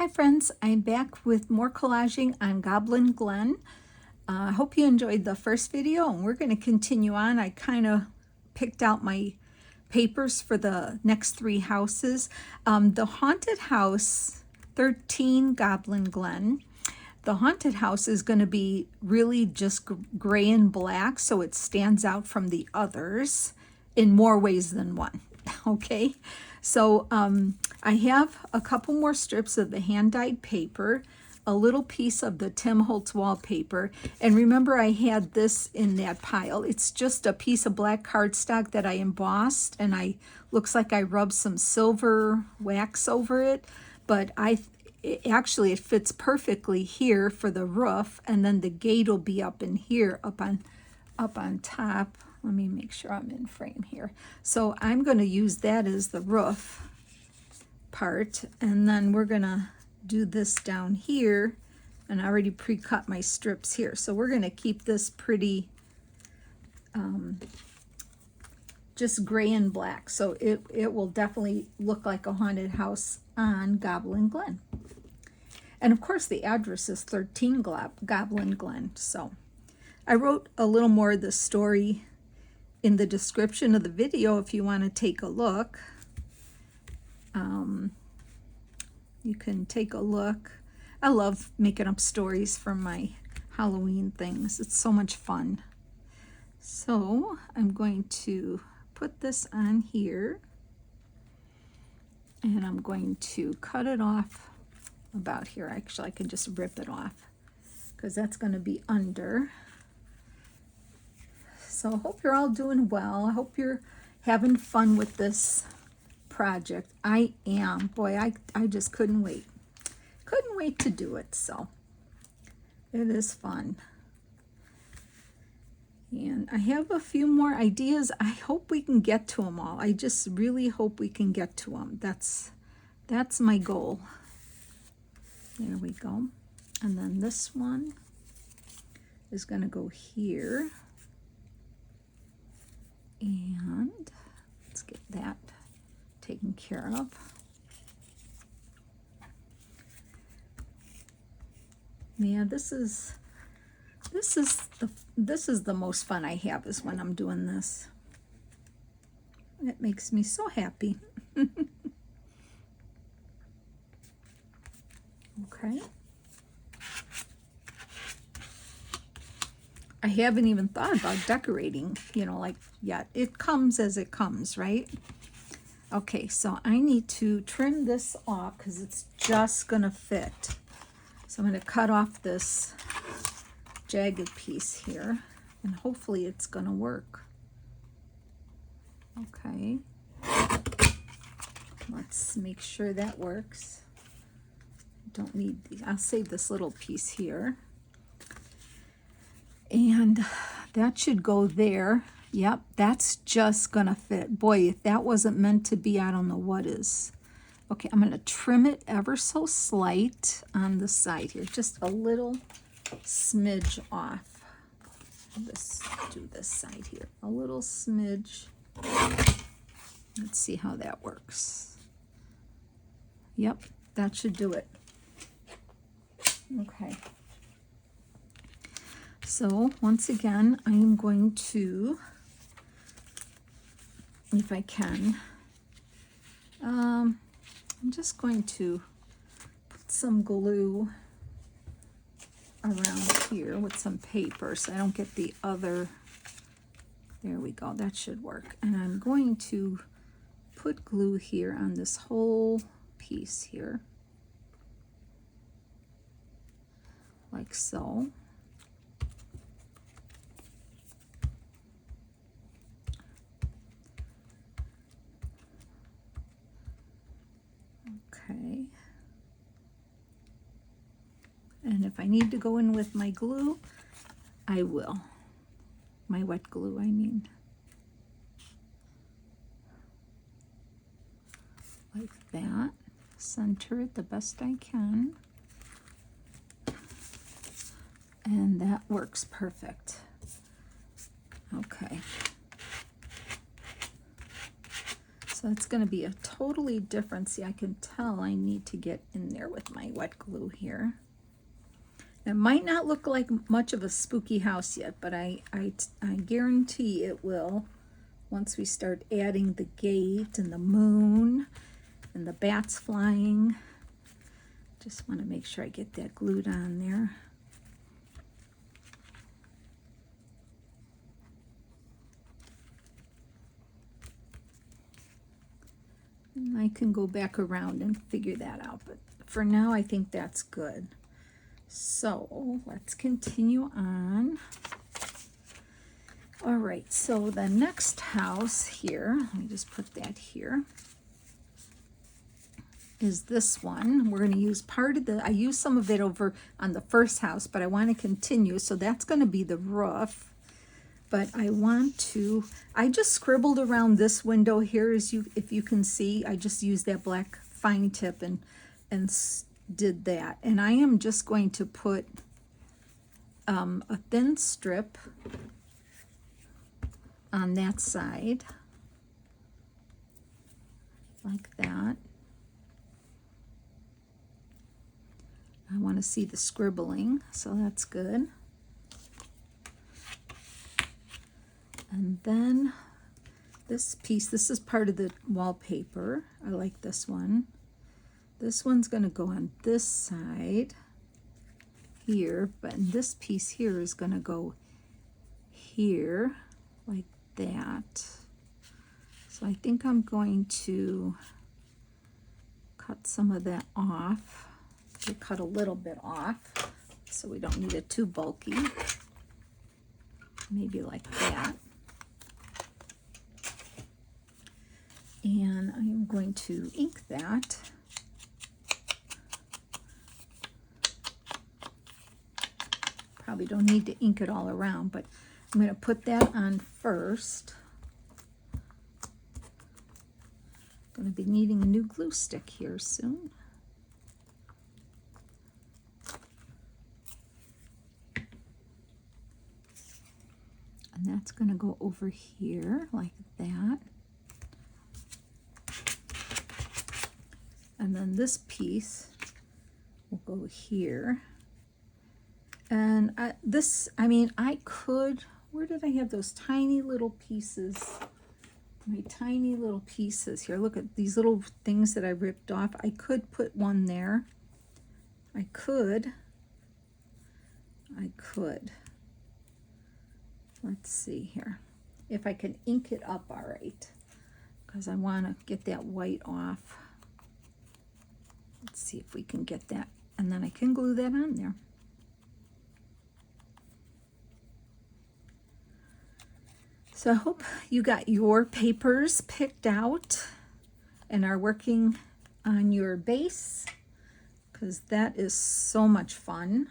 Hi friends, I'm back with more collaging on Goblin Glen. I hope you enjoyed the first video, and we're going to continue on. I kind of picked out my papers for the next three houses. The haunted house, 13 Goblin Glen. The haunted house is going to be really just gray and black, so it stands out from the others in more ways than one. Okay, so I have a couple more strips of the hand-dyed paper, a little piece of the Tim Holtz wallpaper, and remember I had this in that pile. It's just a piece of black cardstock that I embossed, and looks like I rubbed some silver wax over it, but actually it fits perfectly here for the roof, and then the gate will be up in here, up on top. Let me make sure I'm in frame here. So I'm going to use that as the roof part, and then we're going to do this down here, and I already pre-cut my strips here. So we're going to keep this pretty just gray and black. So it will definitely look like a haunted house on Goblin Glen. And of course the address is 13 Goblin Glen. So I wrote a little more of the story in the description of the video if you want to take a look. You can take a look. I love making up stories from my Halloween things. It's so much fun. So I'm going to put this on here, and I'm going to cut it off about here. Actually, I can just rip it off because that's going to be under. So I hope you're all doing well. I hope you're having fun with this project. I am. Boy, I just couldn't wait. Couldn't wait to do it. So it is fun. And I have a few more ideas. I hope we can get to them all. I just really hope we can get to them. That's my goal. There we go. And then this one is going to go here. And let's get that taken care of. Yeah, this is the most fun I have, is when I'm doing this. It makes me so happy. Okay. I haven't even thought about decorating, like yet. It comes as it comes, right? Okay, so I need to trim this off because it's just gonna fit. So I'm gonna cut off this jagged piece here, and hopefully it's gonna work. Okay, let's make sure that works. Don't need these. I'll save this little piece here. And that should go there. Yep, that's just gonna fit. Boy, if that wasn't meant to be, I don't know what is. Okay, I'm gonna trim it ever so slight on the side here, just a little smidge off. Let's do this side here, a little smidge. Let's see how that works. Yep, that should do it. Okay. So once again, I am going to, if I can, I'm just going to put some glue around here with some paper so I don't get the other. There we go, that should work. And I'm going to put glue here on this whole piece here, like so. Okay, and if I need to go in with my glue, I will. My wet glue, I mean. Like that. Center it the best I can. And that works perfect. Okay. So it's going to be a totally different, see, I can tell I need to get in there with my wet glue here. It might not look like much of a spooky house yet, but I guarantee it will once we start adding the gate and the moon and the bats flying. Just want to make sure I get that glued on there. And I can go back around and figure that out, but for now I think that's good. So let's continue on. All right, so the next house here, let me just put that here, is this one. We're going to use part of I used some of it over on the first house, but I want to continue. So that's going to be the roof. But I just scribbled around this window here, if you can see. I just used that black fine tip and did that. And I am just going to put a thin strip on that side, like that. I want to see the scribbling, so that's good. And then this piece, this is part of the wallpaper. I like this one. This one's going to go on this side here, but this piece here is going to go here, like that. So I think I'm going to cut some of that off. We cut a little bit off so we don't need it too bulky. Maybe like that. And I am going to ink that. Probably don't need to ink it all around, but I'm going to put that on first. Going to be needing a new glue stick here soon. And that's going to go over here like that. And then this piece will go here. And I could, where did I have those tiny little pieces? My tiny little pieces here. Look at these little things that I ripped off. I could put one there. I could. Let's see here. If I can ink it up all right. Because I want to get that white off. Let's see if we can get that. And then I can glue that on there. So I hope you got your papers picked out and are working on your base, because that is so much fun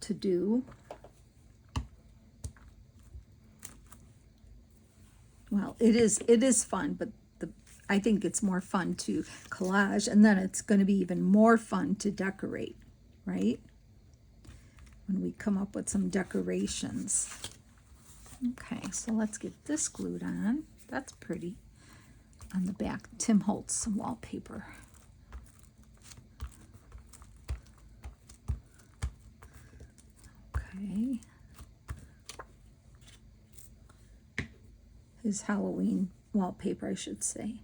to do. Well, it is fun, but I think it's more fun to collage, and then it's going to be even more fun to decorate, right? When we come up with some decorations. Okay, so let's get this glued on. That's pretty. On the back, Tim Holtz wallpaper. Okay. His Halloween wallpaper, I should say.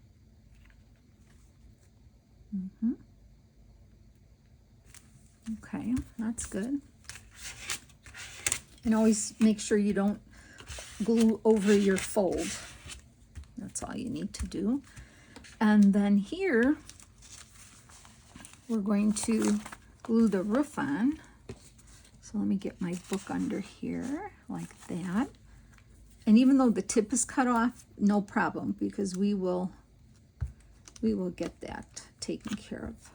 Okay, that's good. And always make sure you don't glue over your fold. That's all you need to do. And then here, we're going to glue the roof on. So let me get my book under here, like that. And even though the tip is cut off, no problem, because we will get that taken care of.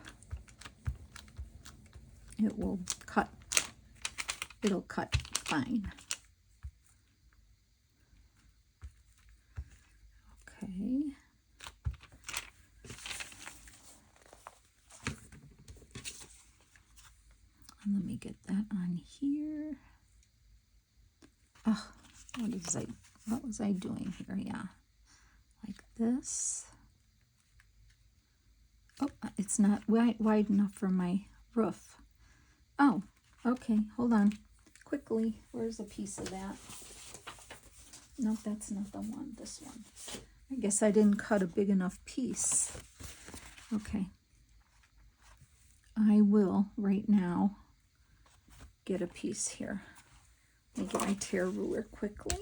It'll cut fine. Okay. And let me get that on here. Oh, what was I doing here? Yeah, like this. Oh, it's not wide enough for my roof. Oh, okay, hold on. Quickly, where's a piece of that? Nope, that's not the one, this one. I guess I didn't cut a big enough piece. Okay. I will, right now, get a piece here. Let me get my tear ruler quickly.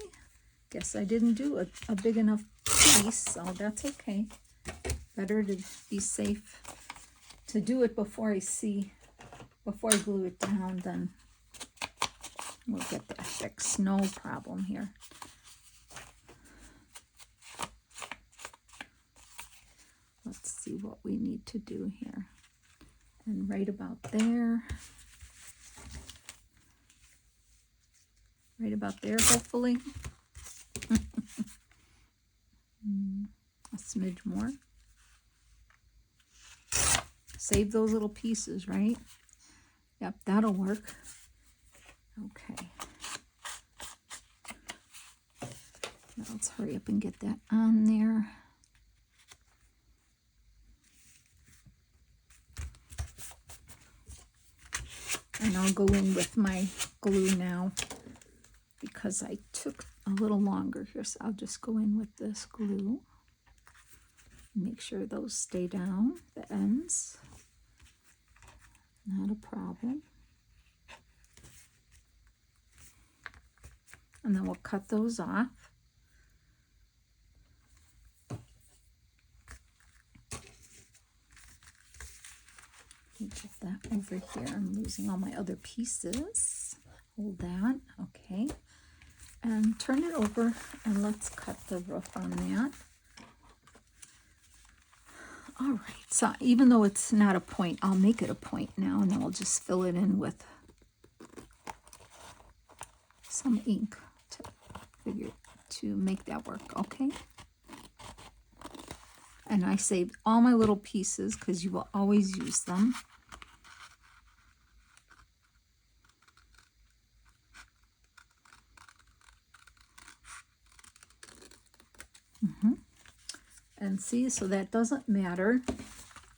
Guess I didn't do a big enough piece, so that's okay. Better to be safe to do it before I glue it down, then we'll get that fixed. No problem here. Let's see what we need to do here. And right about there. Right about there, hopefully. A smidge more. Save those little pieces, right? Yep, that'll work. Okay. Now let's hurry up and get that on there. And I'll go in with my glue now because I took a little longer here. So I'll just go in with this glue. Make sure those stay down, the ends. Not a problem. And then we'll cut those off. Get that over here. I'm losing all my other pieces. Hold that. Okay. And turn it over and let's cut the roof on that. All right. So even though it's not a point, I'll make it a point now, and then I'll just fill it in with some ink to make that work. Okay. And I saved all my little pieces because you will always use them. And see, so that doesn't matter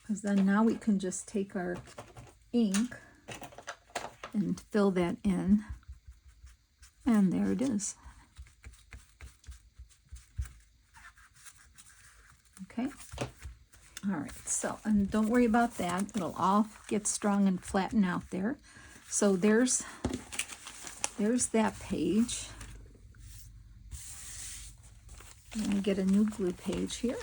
because then now we can just take our ink and fill that in. And there it is. Okay. All right. So, and don't worry about that. It'll all get strong and flatten out there. So there's that page. I'm going to get a new glue page here.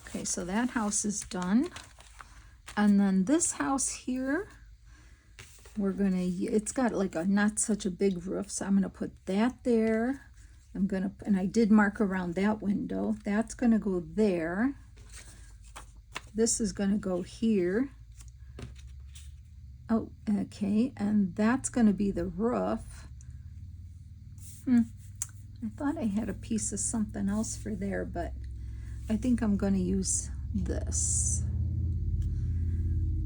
Okay, so that house is done. And then this house here, it's got like a not such a big roof, so I'm going to put that there. And I did mark around that window. That's going to go there. This is going to go here. Oh, okay, and that's going to be the roof. I thought I had a piece of something else for there, but I think I'm going to use this.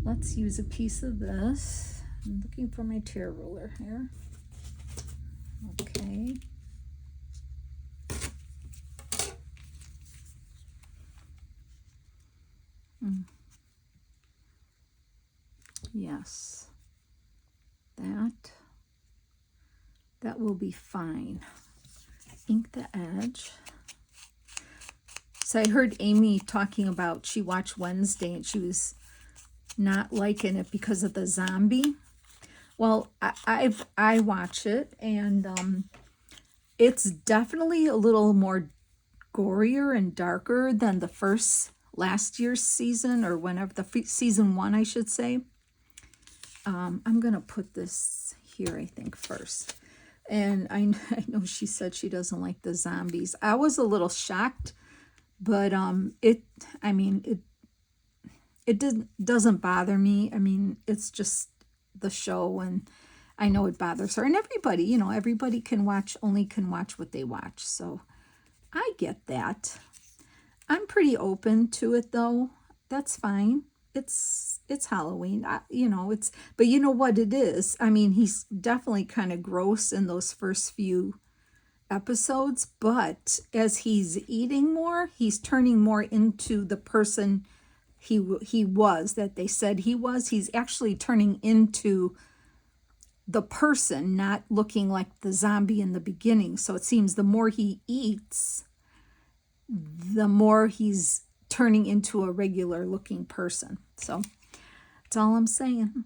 Let's use a piece of this. I'm looking for my tear ruler here. Okay. Yes, that will be fine. Ink the edge. So I heard Amy talking about, she watched Wednesday and she was not liking it because of the zombie. Well, I watch it, and it's definitely a little more gorier and darker than the last year's season, or whenever season 1, I should say. I'm gonna put this here, I think, first. And I know she said she doesn't like the zombies. I was a little shocked, but it doesn't bother me. I mean, it's just the show, and I know it bothers her. And everybody, everybody can watch what they watch. So I get that. I'm pretty open to it, though. That's fine. It's Halloween, but you know what it is. I mean, he's definitely kind of gross in those first few episodes, but as he's eating more, he's turning more into the person he was, that they said he was. He's actually turning into the person, not looking like the zombie in the beginning. So it seems the more he eats, the more he's turning into a regular looking person. So that's all I'm saying.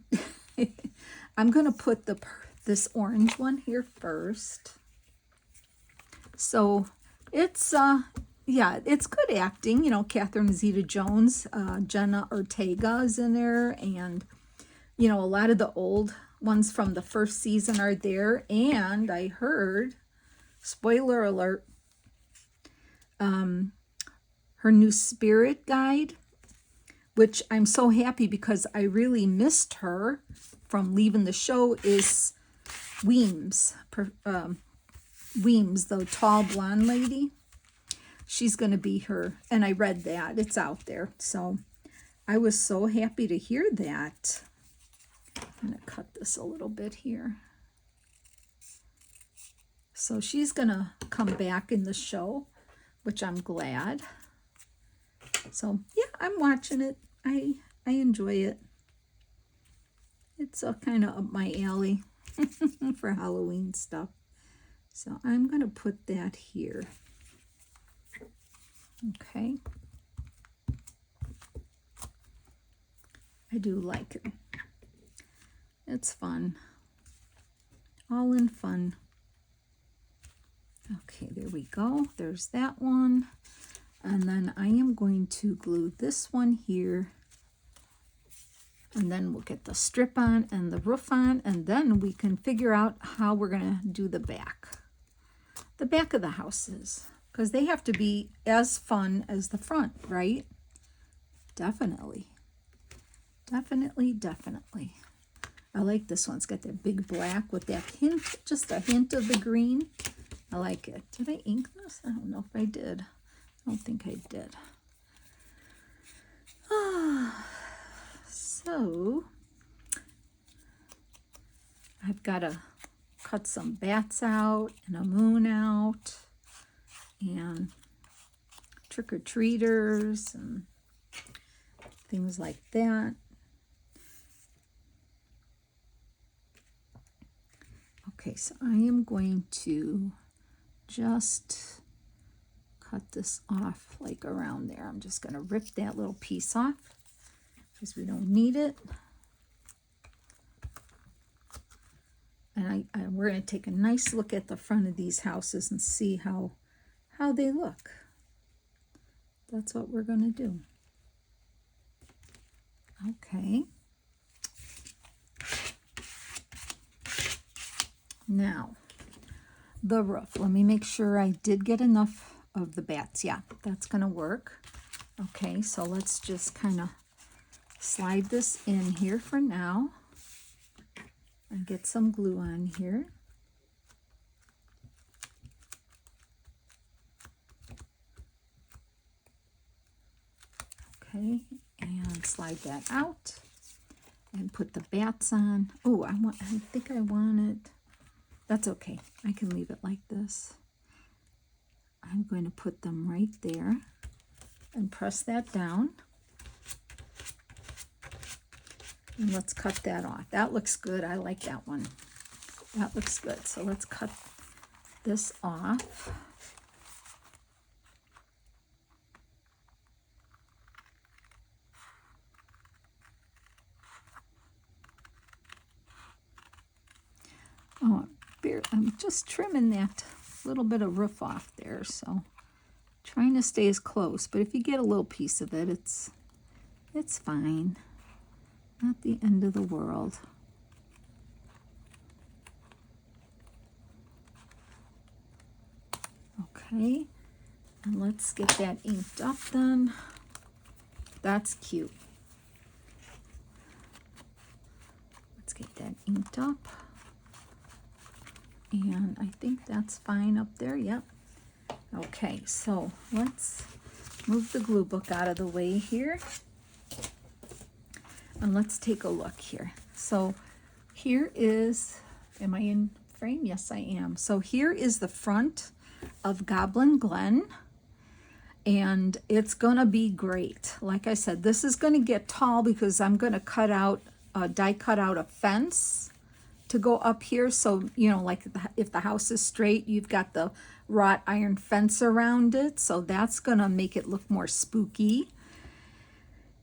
I'm going to put this orange one here first. So it's, yeah, it's good acting. You know, Catherine Zeta-Jones, Jenna Ortega is in there. And, you know, a lot of the old ones from the first season are there. And I heard, spoiler alert, her new spirit guide, which I'm so happy because I really missed her from leaving the show, is Weems. Weems, the tall blonde lady. She's going to be her. And I read that. It's out there. So I was so happy to hear that. I'm going to cut this a little bit here. So she's going to come back in the show, which I'm glad. So yeah, I'm watching it. I enjoy it. It's kind of up my alley for Halloween stuff. So I'm going to put that here. Okay. I do like it. It's fun. All in fun. Okay, there we go. There's that one. And then I am going to glue this one here. And then we'll get the strip on and the roof on. And then we can figure out how we're going to do the back. The back of the houses. Because they have to be as fun as the front, right? Definitely. Definitely, definitely. I like this one. It's got that big black with that hint, just a hint of the green. I like it. Did I ink this? I don't know if I did. I don't think I did. So, I've got to cut some bats out and a moon out and trick-or-treaters and things like that. Okay, so I am going to just cut this off like around there. I'm just going to rip that little piece off because we don't need it. And we're going to take a nice look at the front of these houses and see how they look. That's what we're going to do. Okay. Now, the roof. Let me make sure I did get enough of the bats. Yeah, that's going to work. Okay, so let's just kind of slide this in here for now and get some glue on here. Okay, and slide that out and put the bats on. Oh, I think I want it. That's okay. I can leave it like this. I'm going to put them right there and press that down. And let's cut that off. That looks good. I like that one. That looks good. So let's cut this off. Oh, I'm just trimming that little bit of roof off there, so trying to stay as close. But if you get a little piece of it, it's fine. Not the end of the world. Okay, and let's get that inked up then. That's cute. Let's get that inked up. And I think that's fine up there. Yep. Okay, so let's move the glue book out of the way here. And let's take a look here. So here is, am I in frame? Yes, I am. So here is the front of Goblin Glen, and it's gonna be great. Like I said, this is gonna get tall because I'm gonna die cut out a fence to go up here. So, you know, like if the house is straight, you've got the wrought iron fence around it. So that's gonna make it look more spooky.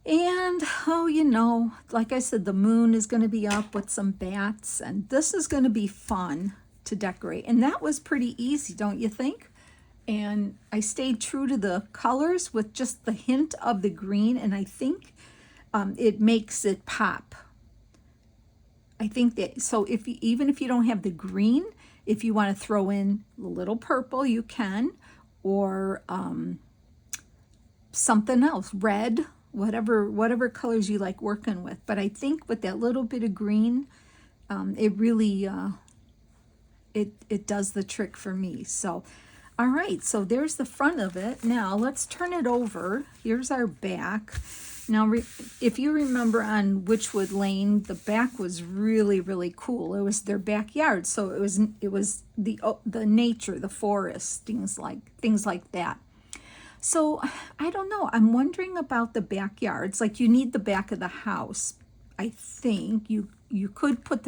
And, oh, you know, like I said, the moon is gonna be up with some bats, and this is gonna be fun to decorate. And that was pretty easy, don't you think? And I stayed true to the colors with just the hint of the green, and I think it makes it pop. I think that, so even if you don't have the green, if you want to throw in a little purple, you can, or something else, red, whatever colors you like working with. But I think with that little bit of green, it really, it does the trick for me. So, all right, so there's the front of it. Now let's turn it over. Here's our back. Now, if you remember on Witchwood Lane, the back was really, really cool. It was their backyard, so it was the nature, the forest, things like that. So I don't know. I'm wondering about the backyards. Like, you need the back of the house. I think you could put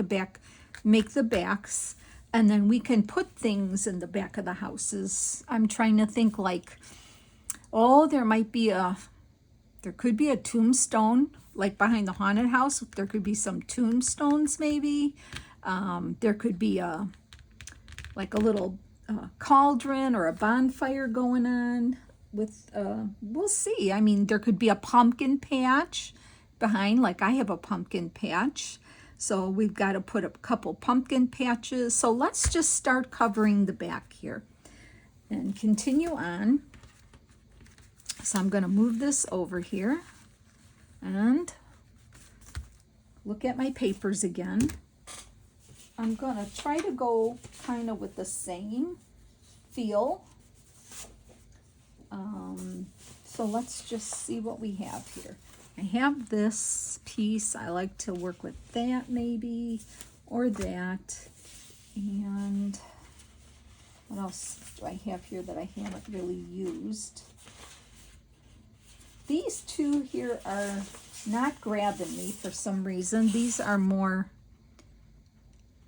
make the backs, and then we can put things in the back of the houses. I'm trying to think, like, oh, there could be a tombstone, like behind the haunted house. There could be some tombstones, maybe. There could be like a little cauldron or a bonfire going on with, we'll see. I mean, there could be a pumpkin patch behind, like I have a pumpkin patch. So we've got to put a couple pumpkin patches. So let's just start covering the back here and continue on. So I'm going to move this over here and look at my papers again. I'm going to try to go kind of with the same feel. So let's just see what we have here. I have this piece. I like to work with that maybe, or that. And what else do I have here that I haven't really used? These two here are not grabbing me for some reason. These are more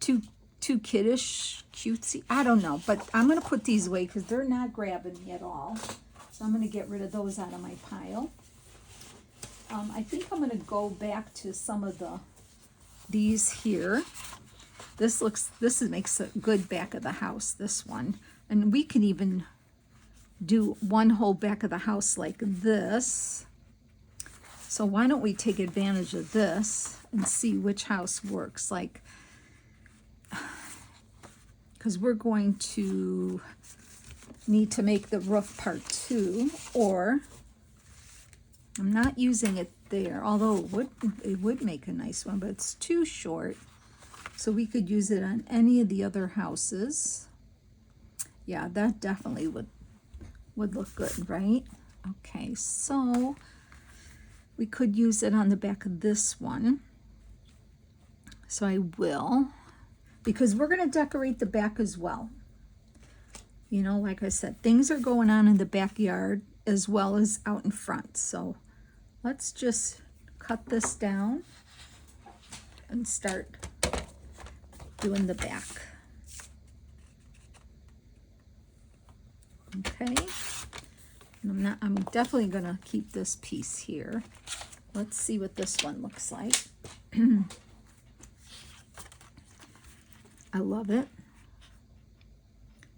too kiddish, cutesy. I don't know, but I'm going to put these away because they're not grabbing me at all. So I'm going to get rid of those out of my pile. I think I'm going to go back to some of these here. This makes a good back of the house, this one. And we can even do one whole back of the house like this. So why don't we take advantage of this and see which house works, like, because we're going to need to make the roof part 2, or I'm not using it there, although it would make a nice one, but it's too short. So we could use it on any of the other houses. Yeah, that definitely would look good, right? Okay, so we could use it on the back of this one. So I will, because we're going to decorate the back as well. You know, like I said, things are going on in the backyard as well as out in front. So let's just cut this down and start doing the back. Okay. I'm definitely going to keep this piece here. Let's see what this one looks like. I love it.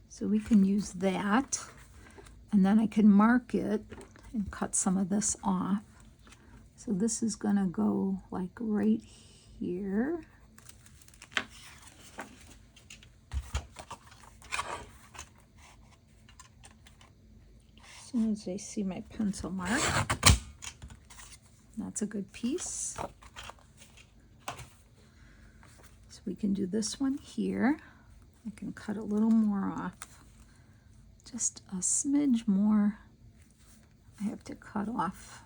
So we can use that, and then I can mark it and cut some of this off. So this is going to go like right here. As soon as I see my pencil mark, that's a good piece. So we can do this one here. I can cut a little more off, just a smidge more. I have to cut off.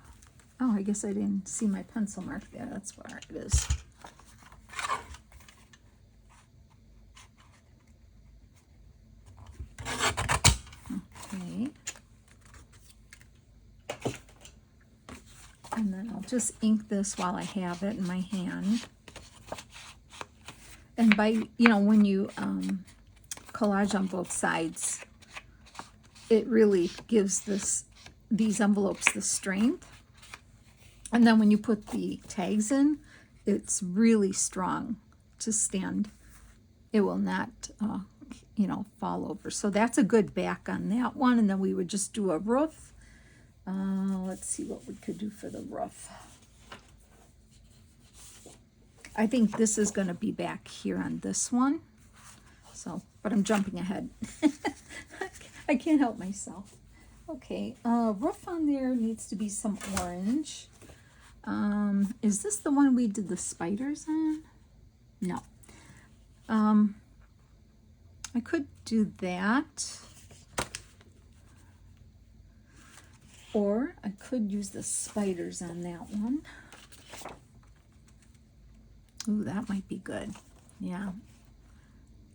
Oh, I guess I didn't see my pencil mark there. That's where it is. And then I'll just ink this while I have it in my hand. And by, you know, when you collage on both sides, it really gives these envelopes the strength. And then when you put the tags in, it's really strong to stand. It will not, you know, fall over. So that's a good back on that one. And then we would just do a roof. Let's see what we could do for the roof. I think this is going to be back here on this one. So, but I'm jumping ahead. I can't help myself. Okay, roof on there needs to be some orange. Is this the one we did the spiders on? No. I could do that. Or I could use the spiders on that one. Ooh, that might be good. Yeah,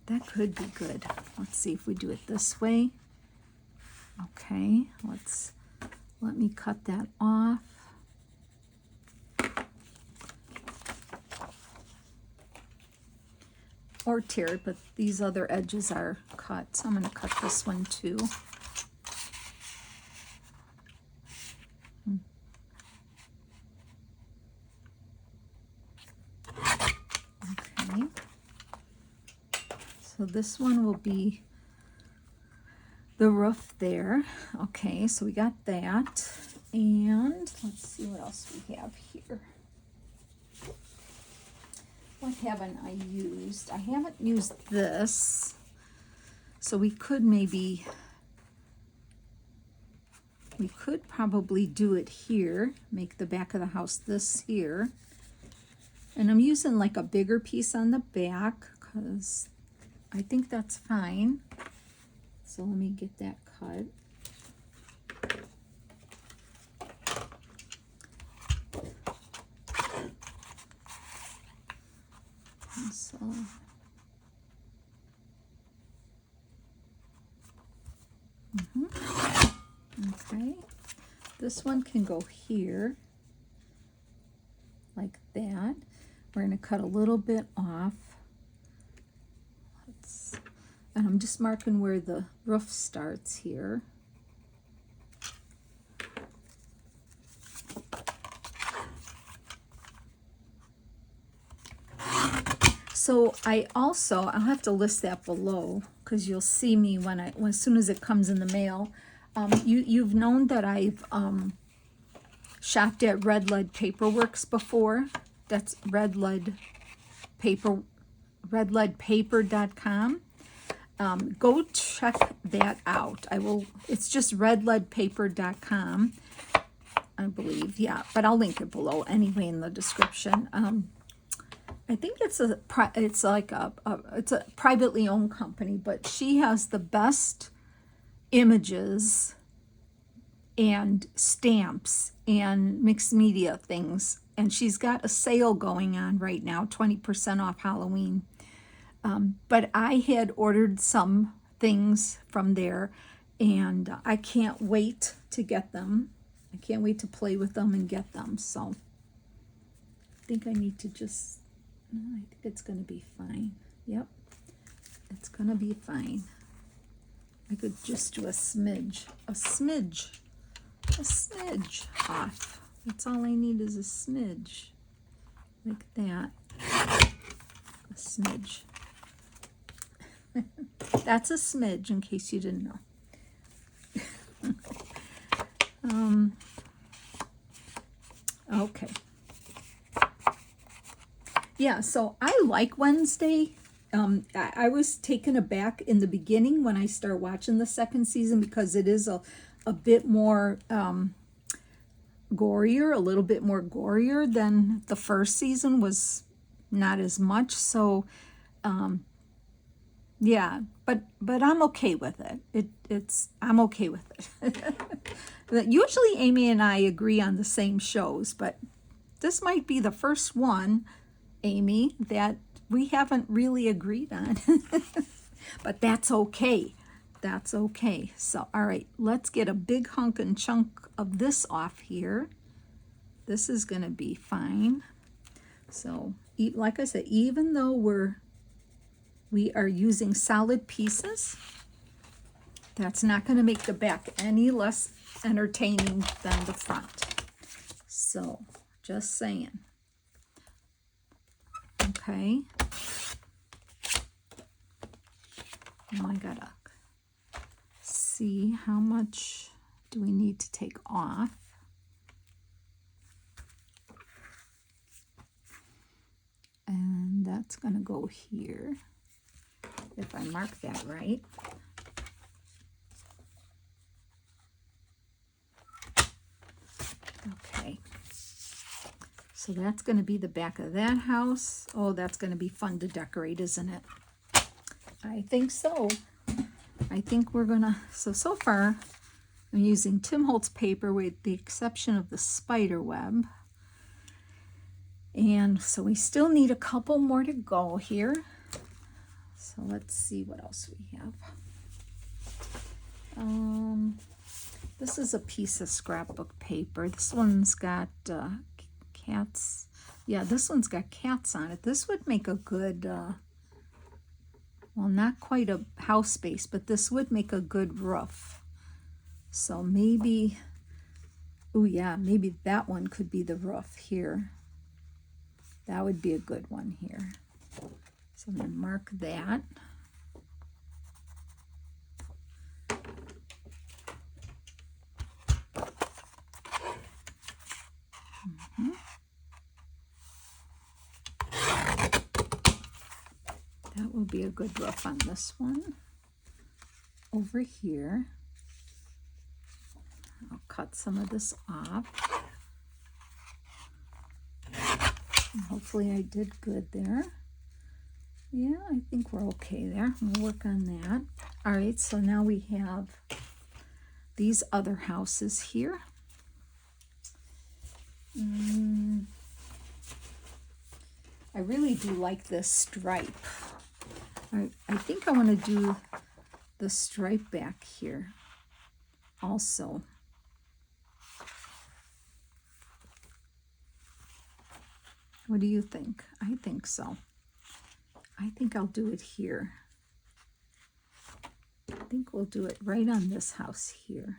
that could be good. Let's see if we do it this way. Okay, let me cut that off. Or tear it, but these other edges are cut, so I'm going to cut this one too. Okay, so this one will be the roof there. Okay, so we got that, and let's see what else we have here. What haven't I used? I haven't used this, so we could probably do it here, make the back of the house this here. And I'm using like a bigger piece on the back because I think that's fine. So let me get that cut. So, okay, this one can go here like that. We're going to cut a little bit off. And I'm just marking where the roof starts here. So I'll have to list that below because you'll see me as soon as it comes in the mail. You've known that I've shopped at Red Lead Paperworks before. That's redleadpaper.com. Go check that out. It's just redleadpaper.com, I believe. Yeah, but I'll link it below anyway in the description. I think it's a privately owned company, but she has the best images and stamps and mixed media things, and she's got a sale going on right now, 20% off Halloween. But I had ordered some things from there, and I can't wait to get them. I can't wait to play with them and get them. So I think I need to just, I think it's going to be fine. Yep, it's going to be fine. I could just do a smidge off. That's all I need is a smidge, like that, a smidge. That's a smidge, in case you didn't know. Okay. Yeah, so I like Wednesday. I was taken aback in the beginning when I started watching the second season because it is a bit more gorier, a little bit more gorier than the first season was, not as much. So, yeah, but I'm okay with it. I'm okay with it. Usually Amy and I agree on the same shows, but this might be the first one, Amy, that we haven't really agreed on. But that's okay. That's okay. So, all right, let's get a big hunk and chunk of this off here. This is going to be fine. So, like I said, even though we are using solid pieces, that's not going to make the back any less entertaining than the front. So, just saying. Okay. Now I gotta see how much do we need to take off. And that's gonna go here, if I mark that right. Okay. So that's going to be the back of that house. Oh, that's going to be fun to decorate, isn't it? I think so. I think we're going to, so far, I'm using Tim Holtz paper with the exception of the spider web. And so we still need a couple more to go here. So let's see what else we have. This is a piece of scrapbook paper. This one's got cats. Yeah, this one's got cats on it. This would make a good, well, not quite a house base, but this would make a good roof. So maybe, oh yeah, maybe that one could be the roof here. That would be a good one here. So I'm going to mark that. That will be a good roof on this one. Over here, I'll cut some of this off. And hopefully I did good there. Yeah, I think we're okay there. We'll work on that. All right, so now we have these other houses here. I really do like this stripe. I think I want to do the stripe back here also. What do you think? I think so. I think I'll do it here. I think we'll do it right on this house here.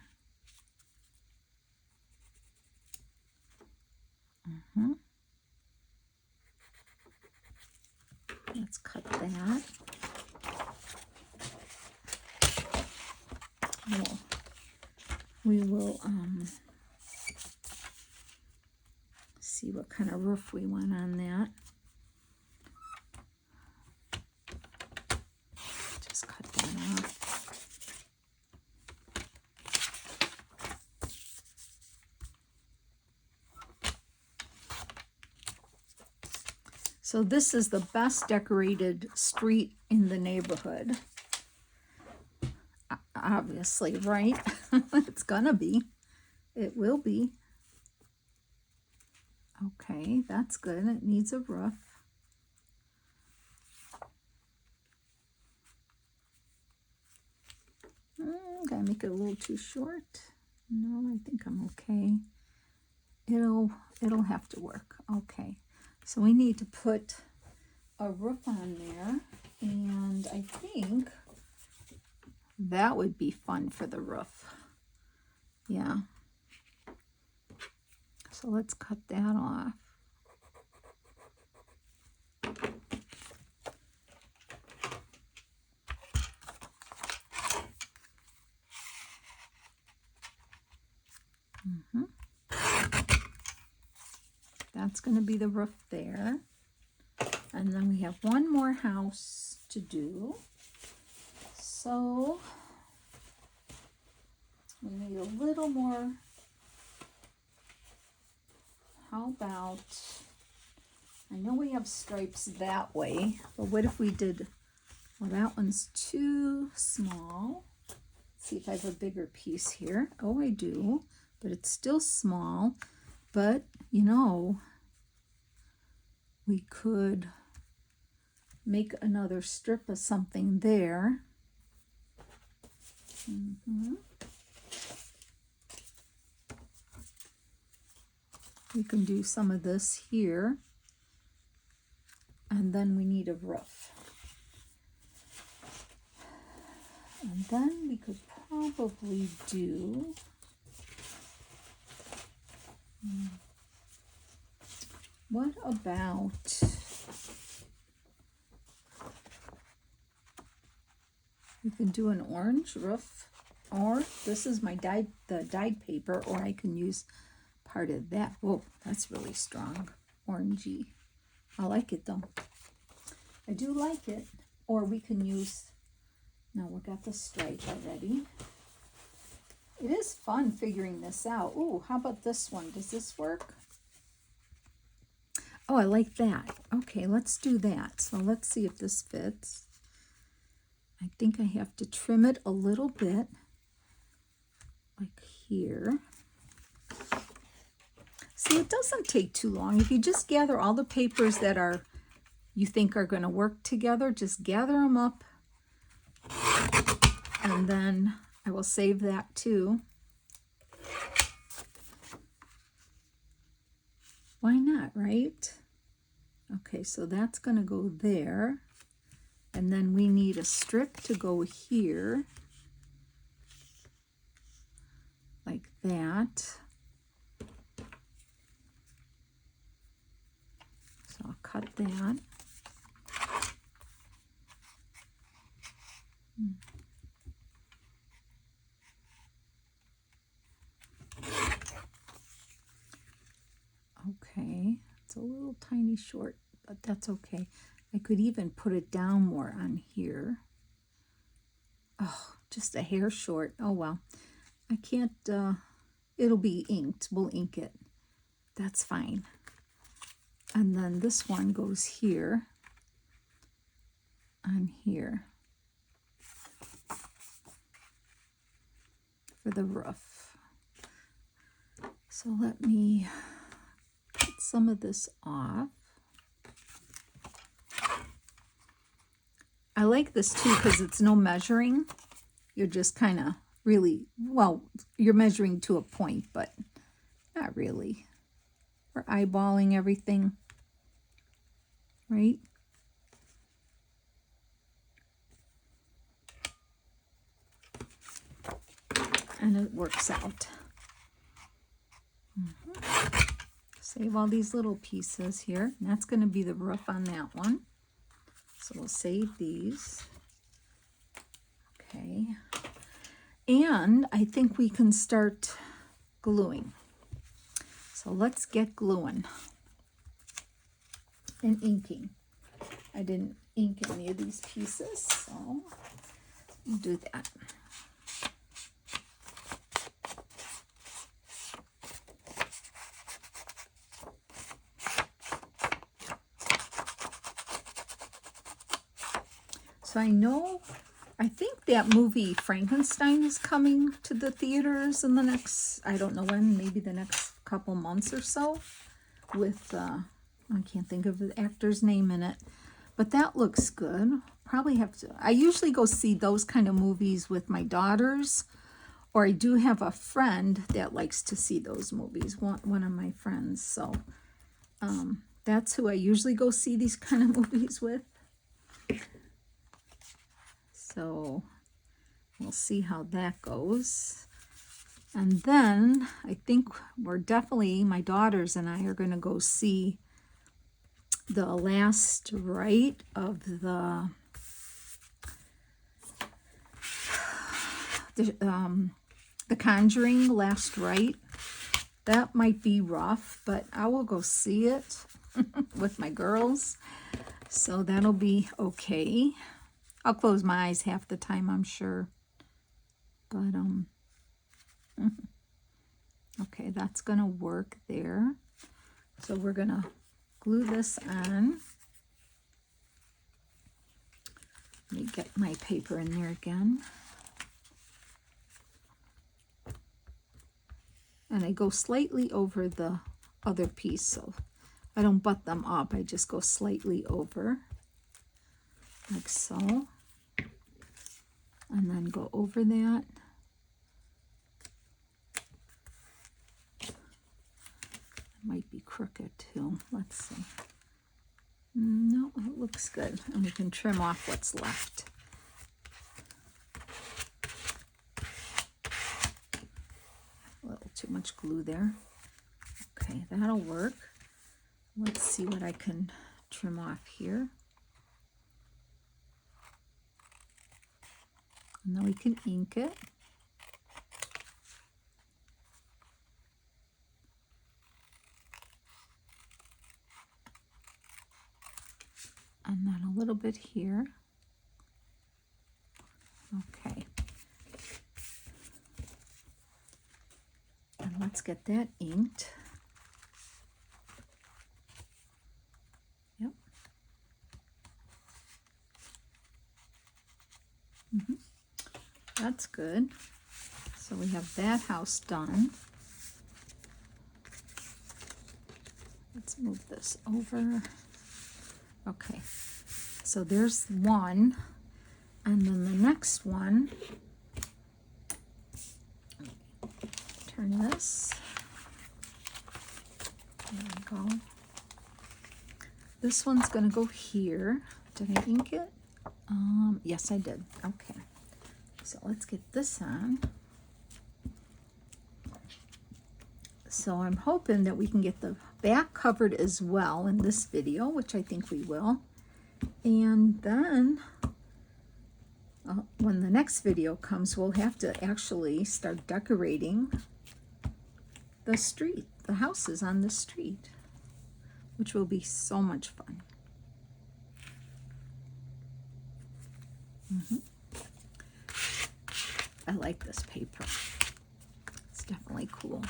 Let's cut that. Oh, we will see what kind of roof we want on that. Just cut that off. So this is the best decorated street in the neighborhood. Obviously, right? It's gonna be. It will be. Okay, that's good. It needs a roof. Gotta make it a little too short. No, I think I'm okay. It'll have to work. Okay. So we need to put a roof on there, and I think that would be fun for the roof. Yeah. So let's cut that off. That's going to be the roof there. And then we have one more house to do. So we need a little more. How about, I know we have stripes that way, but what if we did, well, that one's too small. Let's see if I have a bigger piece here. Oh, I do, but it's still small. But, you know, we could make another strip of something there. We can do some of this here. And then we need a roof. And then we could probably do what about we can do an orange roof, or this is my dyed paper, or I can use part of that. Whoa, that's really strong, orangey. I like it though. I do like it. Or we can use, now we got the stripe already. It is fun figuring this out. Ooh, how about this one? Does this work? Oh, I like that. Okay, let's do that. So let's see if this fits. I think I have to trim it a little bit, like here. See, it doesn't take too long. If you just gather all the papers that you think are going to work together, just gather them up. And then I will save that too. Why not, right? Okay, so that's going to go there. And then we need a strip to go here. Like that. So I'll cut that. Okay, it's a little tiny short, but that's okay. I could even put it down more on here. Oh, just a hair short. Oh, well. I can't, it'll be inked. We'll ink it. That's fine. And then this one goes here on here for the roof. So let me cut some of this off. I like this too because it's no measuring. You're just kind of really, well, you're measuring to a point, but not really. We're eyeballing everything, right? And it works out. Save all these little pieces here. And that's going to be the roof on that one. So we'll save these. Okay. And I think we can start gluing. So let's get gluing and inking. I didn't ink any of these pieces, so we'll do that. So I think that movie Frankenstein is coming to the theaters in the next, I don't know when, maybe the next couple months or so, with, I can't think of the actor's name in it, but that looks good. Probably have to, I usually go see those kind of movies with my daughters, or I do have a friend that likes to see those movies, one of my friends, so that's who I usually go see these kind of movies with. So we'll see how that goes. And then I think we're definitely, my daughters and I are going to go see the last rite of the Conjuring last rite. That might be rough, but I will go see it with my girls. So that'll be okay. I'll close my eyes half the time, I'm sure. But, okay, that's going to work there. So we're going to glue this on. Let me get my paper in there again. And I go slightly over the other piece, so I don't butt them up. I just go slightly over, like so. And then go over that. Might be crooked too. Let's see. No, it looks good. And we can trim off what's left. A little too much glue there. Okay, that'll work. Let's see what I can trim off here. And then we can ink it. And then a little bit here. Okay. And let's get that inked. Yep. That's good. So we have that house done. Let's move this over. Okay, so there's one, and then the next one, turn this, there we go. This one's gonna go here. Did I ink it? Yes, I did. Okay, so let's get this on. So I'm hoping that we can get the back covered as well in this video, which I think we will. And then when the next video comes, we'll have to actually start decorating the street, the houses on the street, which will be so much fun. I like this paper. It's definitely cool.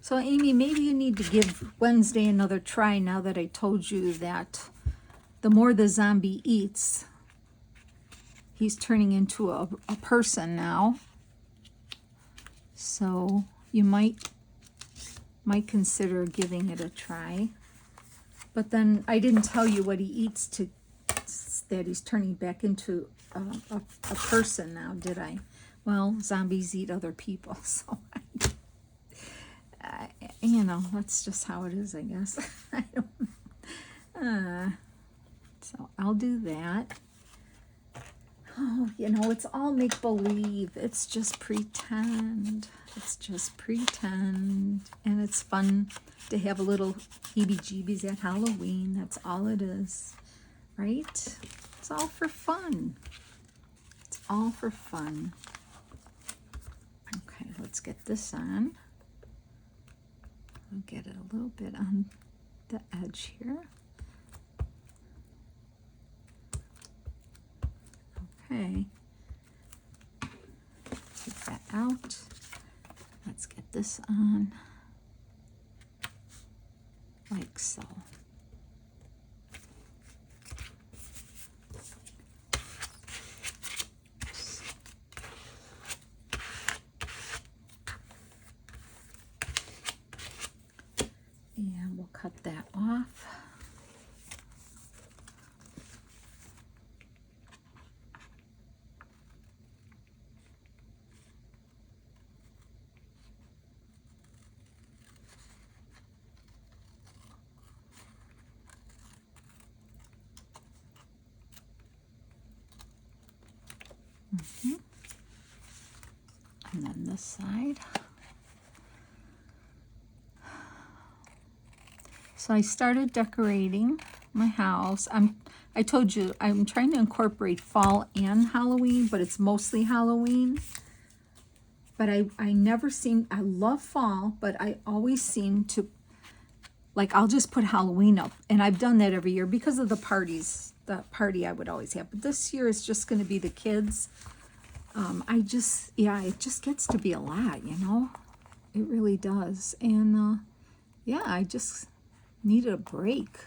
So Amy, maybe you need to give Wednesday another try now that I told you that the more the zombie eats, he's turning into a person now. So you might consider giving it a try. But then I didn't tell you what he eats to that he's turning back into a person now, did I? Well, zombies eat other people, so you know, that's just how it is, I guess. I don't, so I'll do that. Oh, you know, it's all make-believe. It's just pretend. It's just pretend. And it's fun to have a little heebie-jeebies at Halloween. That's all it is, right? It's all for fun. It's all for fun. Okay, let's get this on. I'll get it a little bit on the edge here. Okay. Take that out. Let's get this on like so. And we'll cut that off. And then this side. So I started decorating my house. I told you I'm trying to incorporate fall and Halloween, but it's mostly Halloween. But I never seem, I love fall, but I always seem to, like, I'll just put Halloween up. And I've done that every year because of the parties, the party I would always have. But this year it's just going to be the kids. It just gets to be a lot, you know? It really does. And yeah, I just needed a break.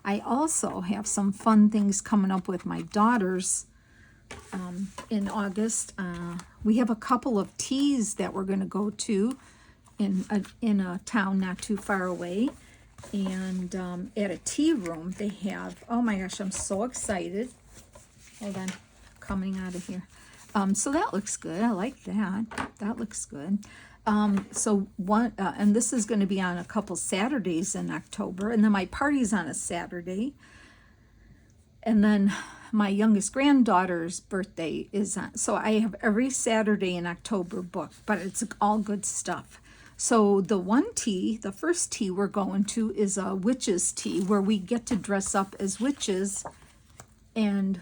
I also have some fun things coming up with my daughters in August. We have a couple of teas that we're going to go to in a town not too far away. And at a tea room they have, oh my gosh, I'm so excited. Hold on, coming out of here. So that looks good. I like that. That looks good. So one, and this is going to be on a couple Saturdays in October, and then my party's on a Saturday, and then my youngest granddaughter's birthday is on. So I have every Saturday in October booked, but it's all good stuff. So the first tea we're going to is a witch's tea, where we get to dress up as witches and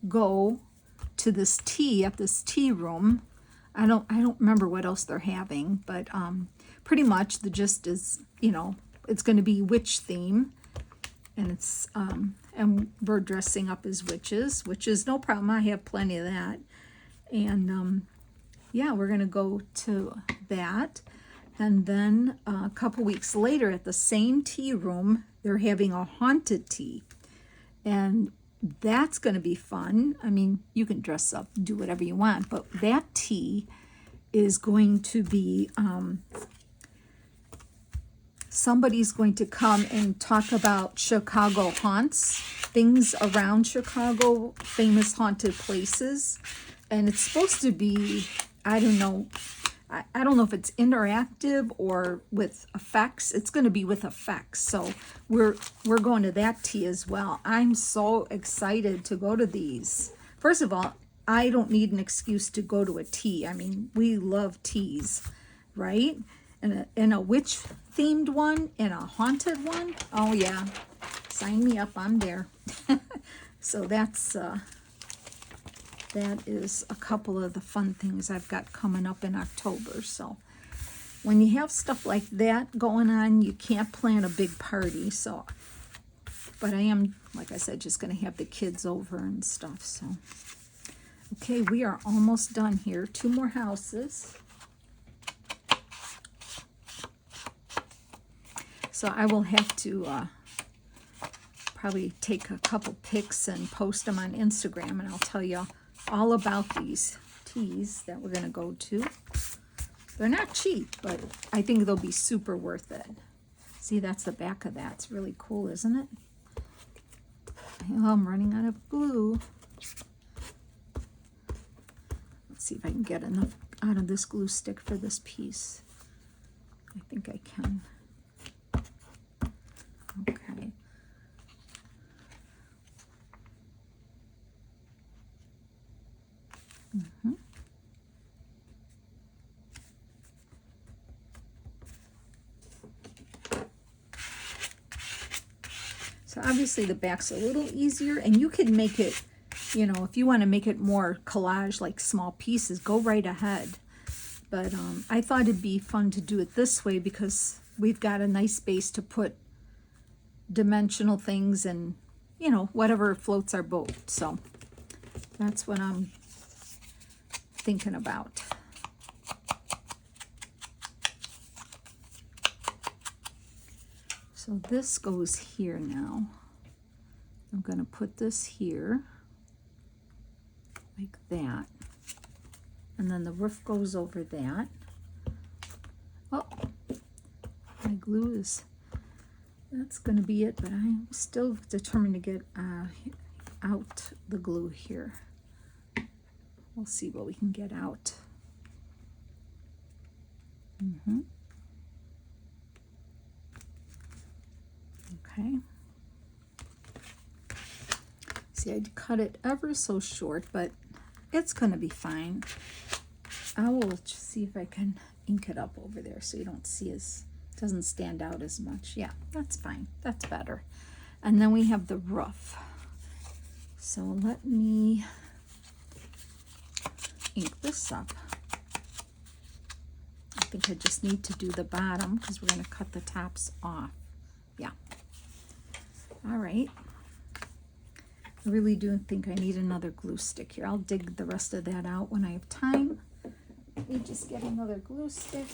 go to this tea at this tea room. I don't remember what else they're having, but pretty much the gist is, you know, it's going to be witch theme, and it's and we're dressing up as witches, which is no problem. I have plenty of that, and yeah, we're going to go to that. And then a couple weeks later at the same tea room, they're having a haunted tea. And that's going to be fun. I mean, you can dress up, do whatever you want, but that tea is going to be, somebody's going to come and talk about Chicago haunts, things around Chicago, famous haunted places. And it's supposed to be, I don't know if it's interactive or with effects. It's going to be with effects. So we're going to that tea as well. I'm so excited to go to these. First of all, I don't need an excuse to go to a tea. I mean, we love teas, right? And a witch themed one and a haunted one. Oh yeah, sign me up. I'm there. So that is a couple of the fun things I've got coming up in October. So when you have stuff like that going on, you can't plan a big party. So, but I am, like I said, just going to have the kids over and stuff. So, okay, we are almost done here. 2 more houses. So I will have to probably take a couple pics and post them on Instagram, and I'll tell you all about these teas that we're going to go to. They're not cheap, but I think they'll be super worth it. See, that's the back of that. It's really cool, isn't it? Oh, I'm running out of glue. Let's see if I can get enough out of this glue stick for this piece. I think I can. Okay. So obviously the back's a little easier, and you can make it, you know, if you want to make it more collage, like small pieces, go right ahead. But I thought it'd be fun to do it this way because we've got a nice space to put dimensional things and, you know, whatever floats our boat. So that's what I'm thinking about. So this goes here now. I'm going to put this here like that. And then the roof goes over that. Oh, my glue is, that's going to be it, but I'm still determined to get out the glue here. We'll see what we can get out. Okay. See, I cut it ever so short, but it's going to be fine. I will see if I can ink it up over there so you don't see as, doesn't stand out as much. Yeah, that's fine. That's better. And then we have the roof. So let me ink this up. I think I just need to do the bottom because we're going to cut the tops off. Yeah. All right. I really do think I need another glue stick here. I'll dig the rest of that out when I have time. Let me just get another glue stick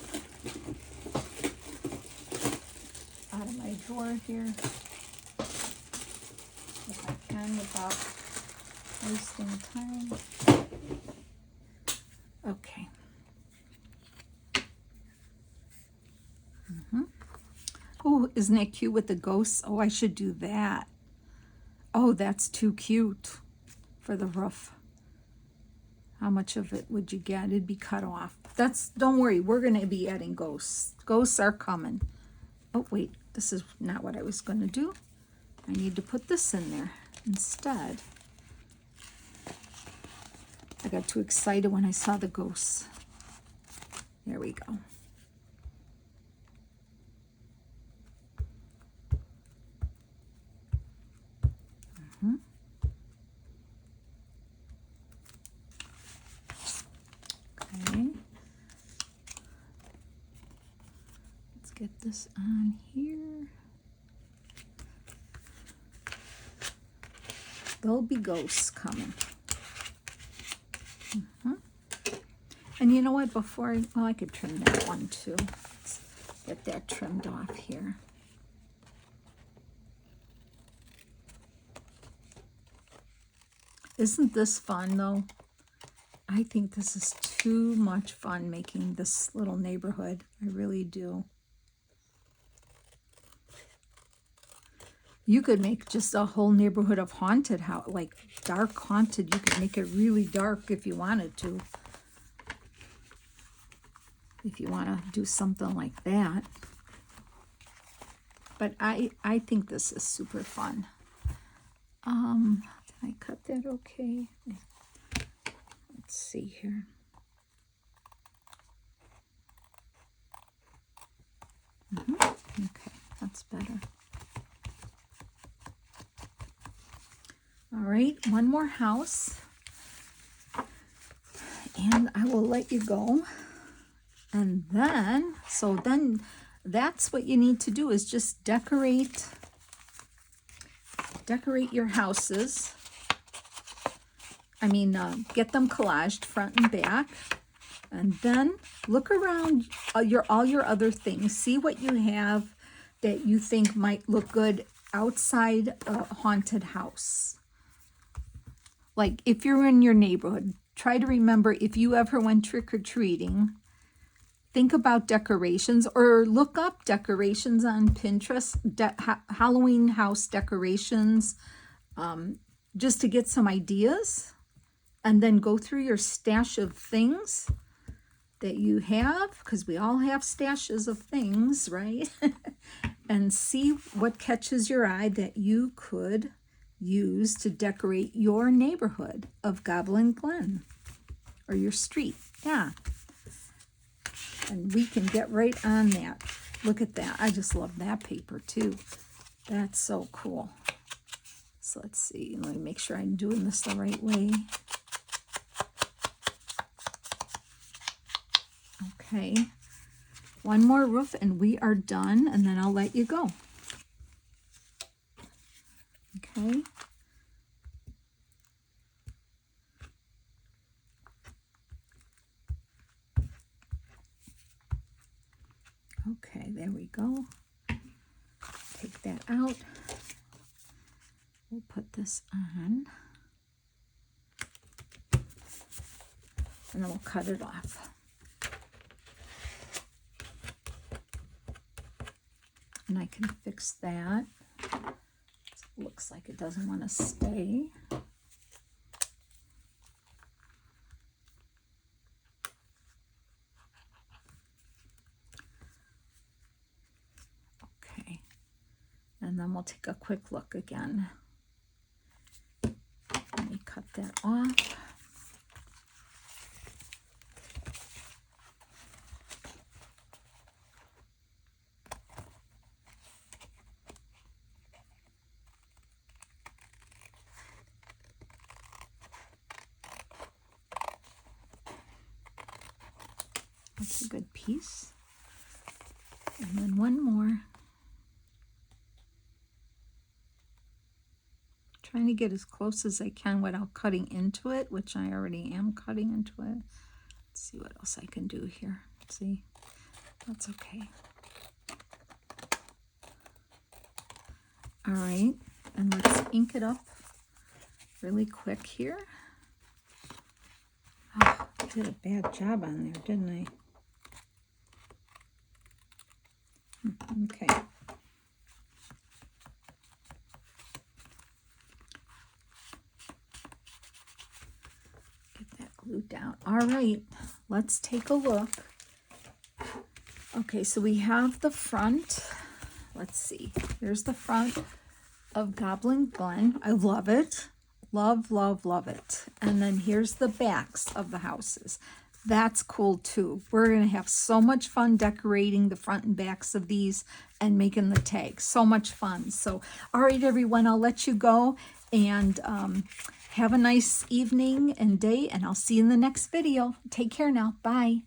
out of my drawer here, if I can, without wasting time. Okay. Oh, isn't that cute with the ghosts? Oh, I should do that. Oh, that's too cute for the roof. How much of it would you get? It'd be cut off. Don't worry, we're going to be adding ghosts. Ghosts are coming. Oh, wait, this is not what I was going to do. I need to put this in there instead. I got too excited when I saw the ghosts. There we go. Okay. Let's get this on here. There'll be ghosts coming. And you know what, well, I could trim that one too. Let's get that trimmed off here. Isn't this fun though? I think this is too much fun making this little neighborhood. I really do. You could make just a whole neighborhood of haunted house, like dark haunted. You could make it really dark if you wanted to. If you want to do something like that. But I think this is super fun. Did I cut that okay? Let's see here. Okay, that's better. All right, one more house. And I will let you go. And then, that's what you need to do is just decorate your houses. I mean, get them collaged front and back. And then look around all your other things. See what you have that you think might look good outside a haunted house. Like if you're in your neighborhood, try to remember if you ever went trick-or-treating, think about decorations or look up decorations on Pinterest, Halloween house decorations, just to get some ideas. And then go through your stash of things that you have, because we all have stashes of things, right? And see what catches your eye that you could use to decorate your neighborhood of Goblin Glen or your street. Yeah. And we can get right on that. Look at that. I just love that paper too. That's so cool. So let's see. Let me make sure I'm doing this the right way. Okay. One more roof and we are done, and then I'll let you go. Okay. Okay, there we go. Take that out. We'll put this on. And then we'll cut it off. And I can fix that. It looks like it doesn't want to stay. Okay. And then we'll take a quick look again. Let me cut that off. That's a good piece. And then one more. Trying to get as close as I can without cutting into it, which I already am cutting into it. Let's see what else I can do here. Let's see. That's okay. All right, and let's ink it up really quick here. Oh, I did a bad job on there, didn't I? Okay. Get that glued down. All right, let's take a look. Okay, so we have the front. Let's see. Here's the front of Goblin Glen. I love it. Love, love, love it. And then here's the backs of the houses. That's cool too. We're going to have so much fun decorating the front and backs of these and making the tags. So much fun. So, all right, everyone, I'll let you go and have a nice evening and day, and I'll see you in the next video. Take care now. Bye.